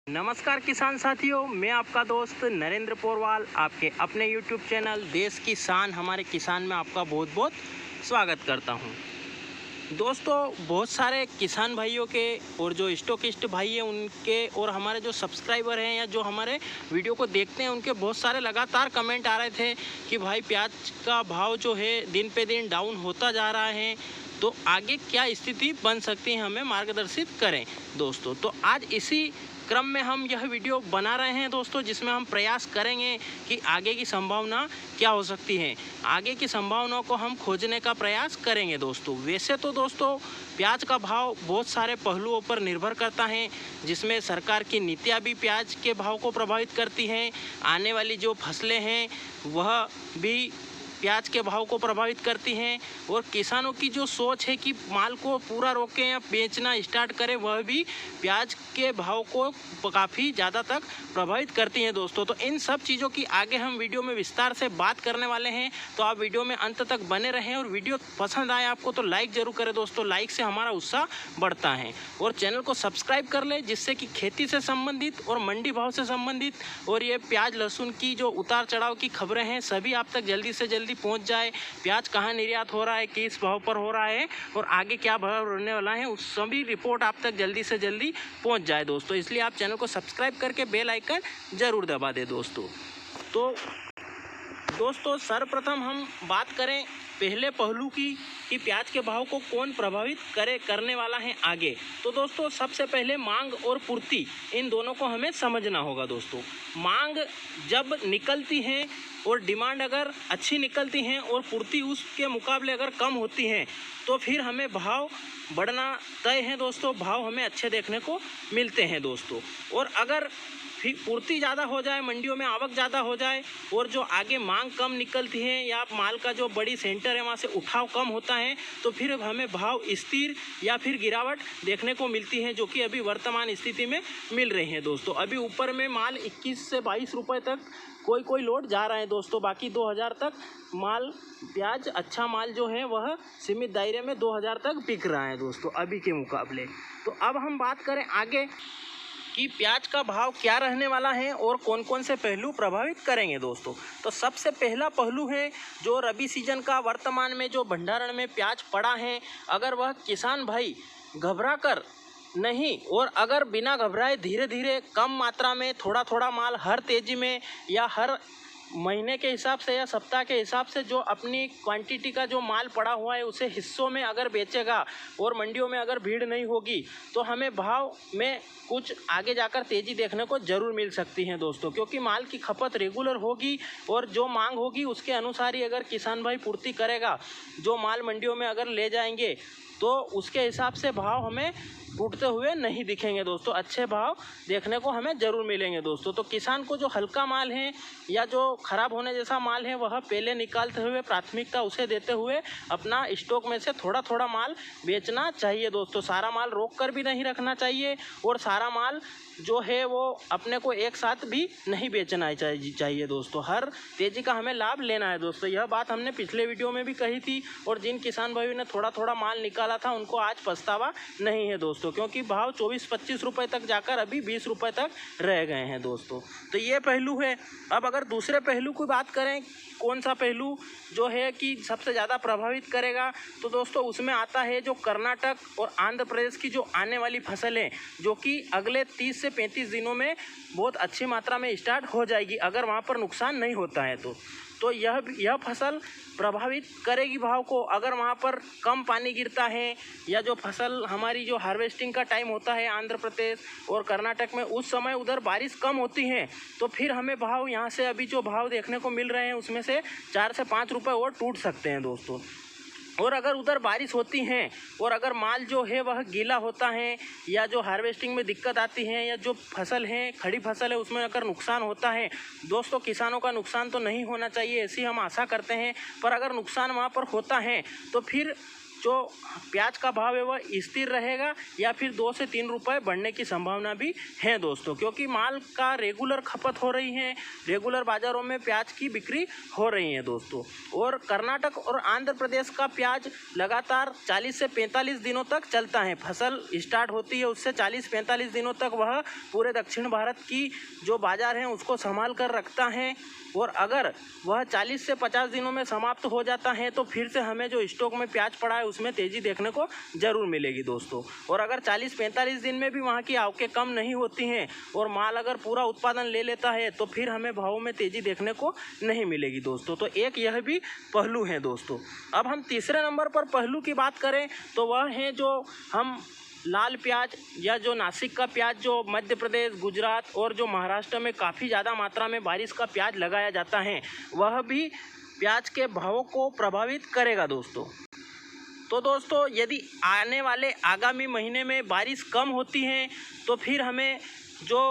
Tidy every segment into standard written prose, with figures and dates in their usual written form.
नमस्कार किसान साथियों, मैं आपका दोस्त नरेंद्र पोरवाल आपके अपने YouTube चैनल देश की शान हमारे किसान में आपका बहुत बहुत स्वागत करता हूं। दोस्तों, बहुत सारे किसान भाइयों के और जो स्टॉकिस्ट भाई हैं उनके और हमारे जो सब्सक्राइबर हैं या जो हमारे वीडियो को देखते हैं उनके बहुत सारे लगातार कमेंट आ रहे थे कि भाई प्याज का भाव जो है दिन पे दिन डाउन होता जा रहा है, तो आगे क्या स्थिति बन सकती है, हमें मार्गदर्शित करें। दोस्तों, तो आज इसी क्रम में हम यह वीडियो बना रहे हैं दोस्तों, जिसमें हम प्रयास करेंगे कि आगे की संभावना क्या हो सकती है, आगे की संभावनाओं को हम खोजने का प्रयास करेंगे दोस्तों। वैसे तो दोस्तों प्याज का भाव बहुत सारे पहलुओं पर निर्भर करता है, जिसमें सरकार की नीतियाँ भी प्याज के भाव को प्रभावित करती हैं। आने वाली जो फसलें हैं वह भी प्याज के भाव को प्रभावित करती हैं, और किसानों की जो सोच है कि माल को पूरा रोकें या बेचना स्टार्ट करें, वह भी प्याज के भाव को काफ़ी ज़्यादा तक प्रभावित करती हैं दोस्तों। तो इन सब चीज़ों की आगे हम वीडियो में विस्तार से बात करने वाले हैं, तो आप वीडियो में अंत तक बने रहें। और वीडियो पसंद आए आपको तो लाइक ज़रूर करें दोस्तों, लाइक से हमारा उत्साह बढ़ता है। और चैनल को सब्सक्राइब कर लें, जिससे कि खेती से संबंधित और मंडी भाव से संबंधित और ये प्याज लहसुन की जो उतार चढ़ाव की खबरें हैं सभी आप तक जल्दी से जल्दी पहुंच जाए। प्याज कहाँ निर्यात हो रहा है, किस भाव पर हो रहा है और आगे क्या भाव रहने वाला है, उस सभी रिपोर्ट आप तक जल्दी से जल्दी पहुंच जाए दोस्तों। इसलिए आप चैनल को सब्सक्राइब करके बेल आइकन जरूर दबा दें दोस्तों। तो दोस्तों सर्वप्रथम हम बात करें पहले पहलू की कि प्याज के भाव को कौन प्रभावित करने वाला है आगे। तो दोस्तों सबसे पहले मांग और पूर्ति, इन दोनों को हमें समझना होगा दोस्तों। मांग जब निकलती है और डिमांड अगर अच्छी निकलती हैं और पूर्ति उसके मुकाबले अगर कम होती हैं, तो फिर हमें भाव बढ़ना तय है दोस्तों, भाव हमें अच्छे देखने को मिलते हैं दोस्तों। और अगर फिर पूर्ति ज़्यादा हो जाए, मंडियों में आवक ज़्यादा हो जाए और जो आगे मांग कम निकलती है या माल का जो बड़ी सेंटर है वहाँ से उठाव कम होता है, तो फिर हमें भाव स्थिर या फिर गिरावट देखने को मिलती है, जो कि अभी वर्तमान स्थिति में मिल रही है दोस्तों। अभी ऊपर में माल 21 से 22 रुपये तक कोई लोट जा रहा है दोस्तों, बाकी 2000 तक माल प्याज अच्छा माल जो है वह सीमित दायरे में 2000 तक बिक रहा है दोस्तों अभी के मुकाबले। तो अब हम बात करें आगे कि प्याज का भाव क्या रहने वाला है और कौन कौन से पहलू प्रभावित करेंगे दोस्तों। तो सबसे पहला पहलू है जो रबी सीजन का वर्तमान में जो भंडारण में प्याज पड़ा है, अगर वह किसान भाई घबरा कर नहीं और अगर बिना घबराए धीरे धीरे कम मात्रा में थोड़ा थोड़ा माल हर तेजी में या हर महीने के हिसाब से या सप्ताह के हिसाब से जो अपनी क्वांटिटी का जो माल पड़ा हुआ है उसे हिस्सों में अगर बेचेगा और मंडियों में अगर भीड़ नहीं होगी, तो हमें भाव में कुछ आगे जाकर तेज़ी देखने को ज़रूर मिल सकती है दोस्तों। क्योंकि माल की खपत रेगुलर होगी और जो मांग होगी उसके अनुसार ही अगर किसान भाई पूर्ति करेगा, जो माल मंडियों में अगर ले जाएंगे तो उसके हिसाब से भाव हमें टूटते हुए नहीं दिखेंगे दोस्तों, अच्छे भाव देखने को हमें ज़रूर मिलेंगे दोस्तों। तो किसान को जो हल्का माल है या जो ख़राब होने जैसा माल है वह पहले निकालते हुए प्राथमिकता उसे देते हुए अपना स्टॉक में से थोड़ा थोड़ा माल बेचना चाहिए दोस्तों। सारा माल रोक कर भी नहीं रखना चाहिए और सारा माल जो है वो अपने को एक साथ भी नहीं बेचना चाहिए दोस्तों। हर तेज़ी का हमें लाभ लेना है दोस्तों। यह बात हमने पिछले वीडियो में भी कही थी और जिन किसान भाइयों ने थोड़ा थोड़ा माल निकाला था उनको आज पछतावा नहीं है दोस्तों, क्योंकि भाव 24-25 रुपये तक जाकर अभी 20 रुपये तक रह गए हैं दोस्तों। तो ये पहलू है। अब अगर दूसरे पहलू की बात करें, कौन सा पहलू जो है कि सबसे ज़्यादा प्रभावित करेगा, तो दोस्तों उसमें आता है जो कर्नाटक और आंध्र प्रदेश की जो आने वाली फसलें, जो कि अगले 30 से 35 दिनों में बहुत अच्छी मात्रा में स्टार्ट हो जाएगी अगर वहाँ पर नुकसान नहीं होता है तो यह फसल प्रभावित करेगी भाव को। अगर वहाँ पर कम पानी गिरता है या जो फसल हमारी जो हार्वेस्टिंग का टाइम होता है आंध्र प्रदेश और कर्नाटक में, उस समय उधर बारिश कम होती है, तो फिर हमें भाव यहाँ से अभी जो भाव देखने को मिल रहे हैं उसमें से 4 से 5 रुपये और टूट सकते हैं दोस्तों। और अगर उधर बारिश होती है और अगर माल जो है वह गीला होता है या जो हार्वेस्टिंग में दिक्कत आती है या जो फसल है खड़ी फसल है उसमें अगर नुकसान होता है दोस्तों, किसानों का नुकसान तो नहीं होना चाहिए ऐसी हम आशा करते हैं, पर अगर नुकसान वहाँ पर होता है तो फिर जो प्याज का भाव है वह स्थिर रहेगा या फिर 2 से 3 रुपए बढ़ने की संभावना भी है दोस्तों, क्योंकि माल का रेगुलर खपत हो रही है, रेगुलर बाज़ारों में प्याज की बिक्री हो रही है दोस्तों। और कर्नाटक और आंध्र प्रदेश का प्याज लगातार 40 से 45 दिनों तक चलता है। फसल स्टार्ट होती है उससे 40-45 दिनों तक वह पूरे दक्षिण भारत की जो बाज़ार हैं उसको संभाल कर रखता है। और अगर वह 40 से 50 दिनों में समाप्त हो जाता है तो फिर से हमें जो स्टॉक में प्याज पड़ा है उसमें तेज़ी देखने को ज़रूर मिलेगी दोस्तों। और अगर 40-45 दिन में भी वहाँ की आवकें कम नहीं होती हैं और माल अगर पूरा उत्पादन ले लेता है तो फिर हमें भावों में तेज़ी देखने को नहीं मिलेगी दोस्तों। तो एक यह भी पहलू है दोस्तों। अब हम तीसरे नंबर पर पहलू की बात करें तो वह है जो हम लाल प्याज या जो नासिक का प्याज जो मध्य प्रदेश, गुजरात और जो महाराष्ट्र में काफ़ी ज़्यादा मात्रा में बारिश का प्याज लगाया जाता है, वह भी प्याज के भावों को प्रभावित करेगा दोस्तों। तो दोस्तों यदि आने वाले आगामी महीने में बारिश कम होती है तो फिर हमें जो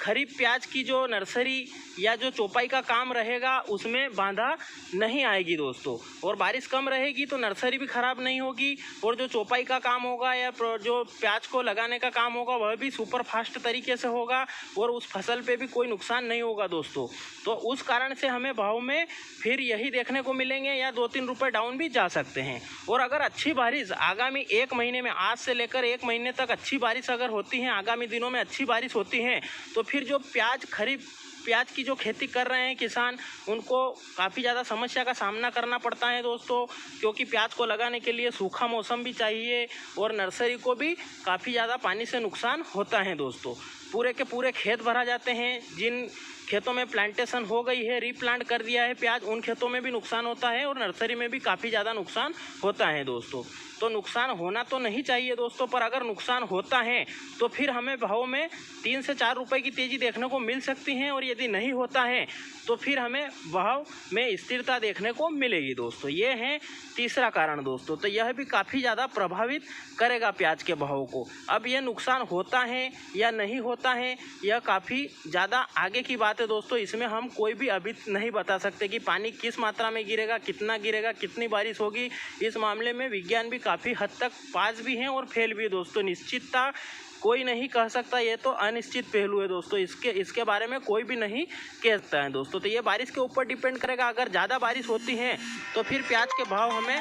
खरीफ प्याज की जो नर्सरी या जो चौपाई का काम रहेगा उसमें बाधा नहीं आएगी दोस्तों। और बारिश कम रहेगी तो नर्सरी भी ख़राब नहीं होगी और जो चौपाई का काम होगा या जो प्याज को लगाने का काम होगा वह भी सुपर फास्ट तरीके से होगा और उस फसल पे भी कोई नुकसान नहीं होगा दोस्तों। तो उस कारण से हमें भाव में फिर यही देखने को मिलेंगे या 2-3 रुपये डाउन भी जा सकते हैं। और अगर अच्छी बारिश आगामी 1 महीने में, आज से लेकर 1 महीने तक अच्छी बारिश अगर होती है, आगामी दिनों में अच्छी बारिश होती है तो फिर जो खरीफ प्याज की जो खेती कर रहे हैं किसान, उनको काफ़ी ज़्यादा समस्या का सामना करना पड़ता है दोस्तों, क्योंकि प्याज को लगाने के लिए सूखा मौसम भी चाहिए और नर्सरी को भी काफ़ी ज़्यादा पानी से नुकसान होता है दोस्तों। पूरे के पूरे खेत भरा जाते हैं। जिन खेतों में प्लांटेशन हो गई है, रीप्लांट कर दिया है प्याज, उन खेतों में भी नुकसान होता है और नर्सरी में भी काफ़ी ज़्यादा नुकसान होता है दोस्तों। तो नुकसान होना तो नहीं चाहिए दोस्तों, पर अगर नुकसान होता है तो फिर हमें भाव में 3 से 4 रुपए की तेज़ी देखने को मिल सकती है और यदि नहीं होता है तो फिर हमें भाव में स्थिरता देखने को मिलेगी दोस्तों। ये है तीसरा कारण दोस्तों। तो यह भी काफ़ी ज़्यादा प्रभावित करेगा प्याज के भाव को। अब यह नुकसान होता है या नहीं होता है यह काफ़ी ज़्यादा आगे की बात है दोस्तों। इसमें हम कोई भी अभी नहीं बता सकते कि पानी किस मात्रा में गिरेगा, कितना गिरेगा, कितनी बारिश होगी। इस मामले में विज्ञान भी काफ़ी हद तक पास भी हैं और फेल भी है दोस्तों। निश्चितता कोई नहीं कह सकता, ये तो अनिश्चित पहलू है दोस्तों। इसके बारे में कोई भी नहीं कह सकता है दोस्तों। तो ये बारिश के ऊपर डिपेंड करेगा। अगर ज़्यादा बारिश होती है तो फिर प्याज के भाव हमें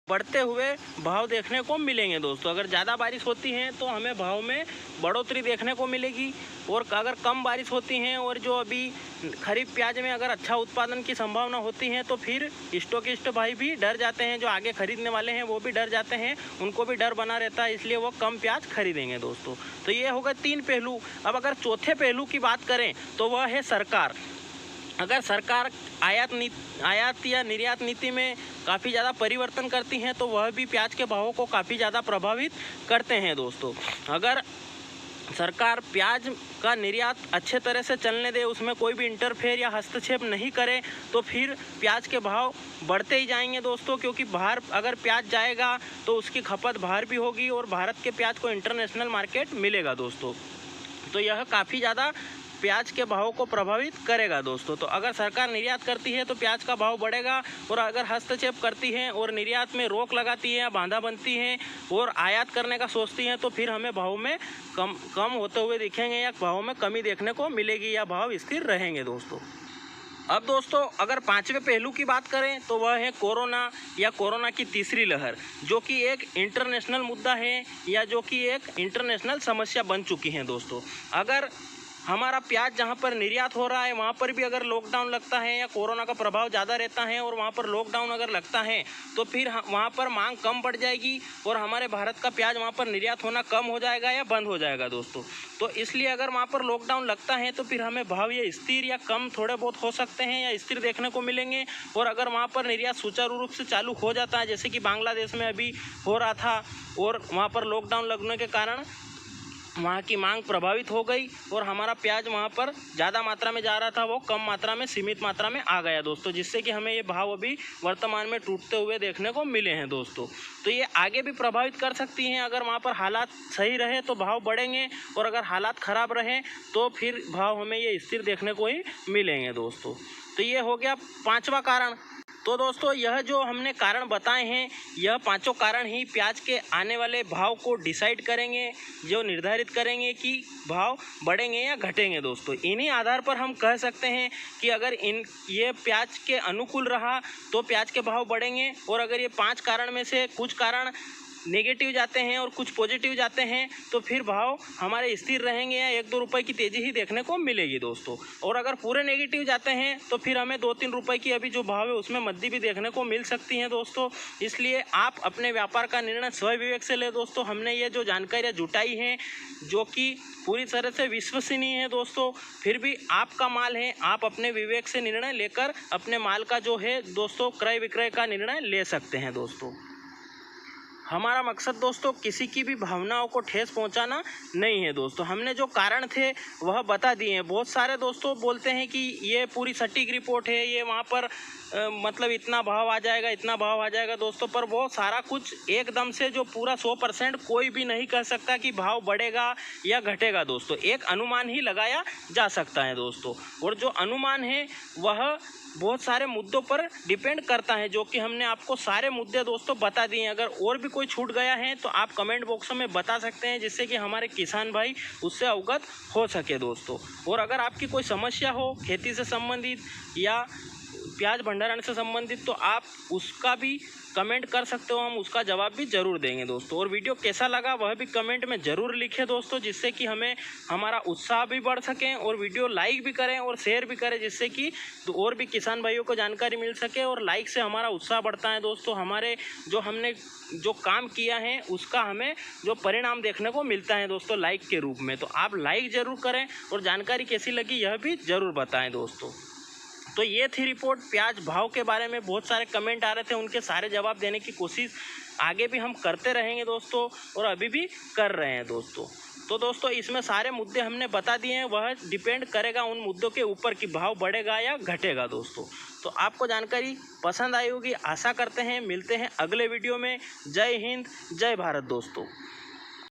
बढ़ते हुए भाव देखने को मिलेंगे दोस्तों। अगर ज़्यादा बारिश होती है तो हमें भाव में बढ़ोतरी देखने को मिलेगी। और अगर कम बारिश होती है और जो अभी खरीफ प्याज में अगर अच्छा उत्पादन की संभावना होती है तो फिर स्टॉकिस्ट भाई भी डर जाते हैं, जो आगे खरीदने वाले हैं वो भी डर जाते हैं, उनको भी डर बना रहता है, इसलिए वो कम प्याज खरीदेंगे दोस्तों। तो ये होगा 3 पहलू। अब अगर चौथे पहलू की बात करें तो वह है सरकार। अगर सरकार आयात या निर्यात नीति में काफ़ी ज़्यादा परिवर्तन करती हैं तो वह भी प्याज के भावों को काफ़ी ज़्यादा प्रभावित करते हैं दोस्तों। अगर सरकार प्याज का निर्यात अच्छे तरह से चलने दे, उसमें कोई भी इंटरफेयर या हस्तक्षेप नहीं करे तो फिर प्याज के भाव बढ़ते ही जाएंगे दोस्तों। क्योंकि बाहर अगर प्याज जाएगा तो उसकी खपत बाहर भी होगी और भारत के प्याज को इंटरनेशनल मार्केट मिलेगा दोस्तों। तो यह काफ़ी ज़्यादा प्याज के भाव को प्रभावित करेगा दोस्तों। तो अगर सरकार निर्यात करती है तो प्याज का भाव बढ़ेगा, और अगर हस्तक्षेप करती है और निर्यात में रोक लगाती है या बाधा बनती है और आयात करने का सोचती है तो फिर हमें भाव में कम होते हुए दिखेंगे या भाव में कमी देखने को मिलेगी या भाव स्थिर रहेंगे दोस्तों। अब दोस्तों अगर 5वें पहलू की बात करें तो वह है कोरोना या कोरोना की तीसरी लहर, जो कि एक इंटरनेशनल मुद्दा है या जो कि एक इंटरनेशनल समस्या बन चुकी है दोस्तों। अगर हमारा प्याज जहाँ पर निर्यात हो रहा है वहाँ पर भी अगर लॉकडाउन लगता है या कोरोना का प्रभाव ज़्यादा रहता है और वहाँ पर लॉकडाउन अगर लगता है तो फिर वहाँ पर मांग कम बढ़ जाएगी और हमारे भारत का प्याज वहाँ पर निर्यात होना कम हो जाएगा या बंद हो जाएगा दोस्तों। तो इसलिए अगर वहाँ पर लॉकडाउन लगता है तो फिर हमें भाव ये स्थिर या कम थोड़े बहुत हो सकते हैं या स्थिर देखने को मिलेंगे। और अगर वहाँ पर निर्यात सुचारू रूप से चालू हो जाता है, जैसे कि बांग्लादेश में अभी हो रहा था और वहाँ पर लॉकडाउन लगने के कारण वहाँ की मांग प्रभावित हो गई और हमारा प्याज वहाँ पर ज़्यादा मात्रा में जा रहा था वो कम मात्रा में, सीमित मात्रा में आ गया दोस्तों, जिससे कि हमें ये भाव अभी वर्तमान में टूटते हुए देखने को मिले हैं दोस्तों। तो ये आगे भी प्रभावित कर सकती हैं। अगर वहाँ पर हालात सही रहे तो भाव बढ़ेंगे और अगर हालात ख़राब रहे तो फिर भाव हमें ये स्थिर देखने को ही मिलेंगे दोस्तों। तो ये हो गया 5वां कारण। तो दोस्तों यह जो हमने कारण बताए हैं, यह पांचों कारण ही प्याज के आने वाले भाव को डिसाइड करेंगे, जो निर्धारित करेंगे कि भाव बढ़ेंगे या घटेंगे। दोस्तों इन्हीं आधार पर हम कह सकते हैं कि अगर ये प्याज के अनुकूल रहा तो प्याज के भाव बढ़ेंगे, और अगर ये 5 कारण में से कुछ कारण नेगेटिव जाते हैं और कुछ पॉजिटिव जाते हैं तो फिर भाव हमारे स्थिर रहेंगे या 1-2 रुपए की तेज़ी ही देखने को मिलेगी दोस्तों। और अगर पूरे नेगेटिव जाते हैं तो फिर हमें 2-3 रुपए की अभी जो भाव है उसमें मद्दी भी देखने को मिल सकती हैं दोस्तों। इसलिए आप अपने व्यापार का निर्णय स्वयं विवेक से ले दोस्तों। हमने ये जो जानकारियाँ जुटाई हैं जो कि पूरी तरह से विश्वसनीय है दोस्तों, फिर भी आपका माल है, आप अपने विवेक से निर्णय लेकर अपने माल का जो है दोस्तों क्रय विक्रय का निर्णय ले सकते हैं दोस्तों। हमारा मकसद दोस्तों किसी की भी भावनाओं को ठेस पहुंचाना नहीं है दोस्तों। हमने जो कारण थे वह बता दिए हैं। बहुत सारे दोस्तों बोलते हैं कि ये पूरी सटीक रिपोर्ट है, ये वहाँ पर मतलब इतना भाव आ जाएगा, इतना भाव आ जाएगा दोस्तों, पर वो सारा कुछ एकदम से जो पूरा 100% कोई भी नहीं कह सकता कि भाव बढ़ेगा या घटेगा दोस्तों। एक अनुमान ही लगाया जा सकता है दोस्तों, और जो अनुमान है वह बहुत सारे मुद्दों पर डिपेंड करता है, जो कि हमने आपको सारे मुद्दे दोस्तों बता दिए हैं। अगर और भी कोई छूट गया है तो आप कमेंट बॉक्स में बता सकते हैं, जिससे कि हमारे किसान भाई उससे अवगत हो सके दोस्तों। और अगर आपकी कोई समस्या हो खेती से संबंधित या प्याज भंडारण से संबंधित तो आप उसका भी कमेंट कर सकते हो, हम उसका जवाब भी ज़रूर देंगे दोस्तों। और वीडियो कैसा लगा वह भी कमेंट में ज़रूर लिखें दोस्तों, जिससे कि हमें हमारा उत्साह भी बढ़ सके, और वीडियो लाइक भी करें और शेयर भी करें, जिससे कि और भी किसान भाइयों को जानकारी मिल सके। और लाइक से हमारा उत्साह बढ़ता है दोस्तों, हमारे हमने जो काम किया है उसका हमें जो परिणाम देखने को मिलता है दोस्तों लाइक के रूप में। तो आप लाइक ज़रूर करें और जानकारी कैसी लगी यह भी ज़रूर बताएँ दोस्तों। तो ये थी रिपोर्ट प्याज भाव के बारे में। बहुत सारे कमेंट आ रहे थे, उनके सारे जवाब देने की कोशिश आगे भी हम करते रहेंगे दोस्तों, और अभी भी कर रहे हैं दोस्तों। तो दोस्तों इसमें सारे मुद्दे हमने बता दिए हैं, वह डिपेंड करेगा उन मुद्दों के ऊपर कि भाव बढ़ेगा या घटेगा दोस्तों। तो आपको जानकारी पसंद आई होगी, आशा करते हैं। मिलते हैं अगले वीडियो में। जय हिंद, जय भारत दोस्तों।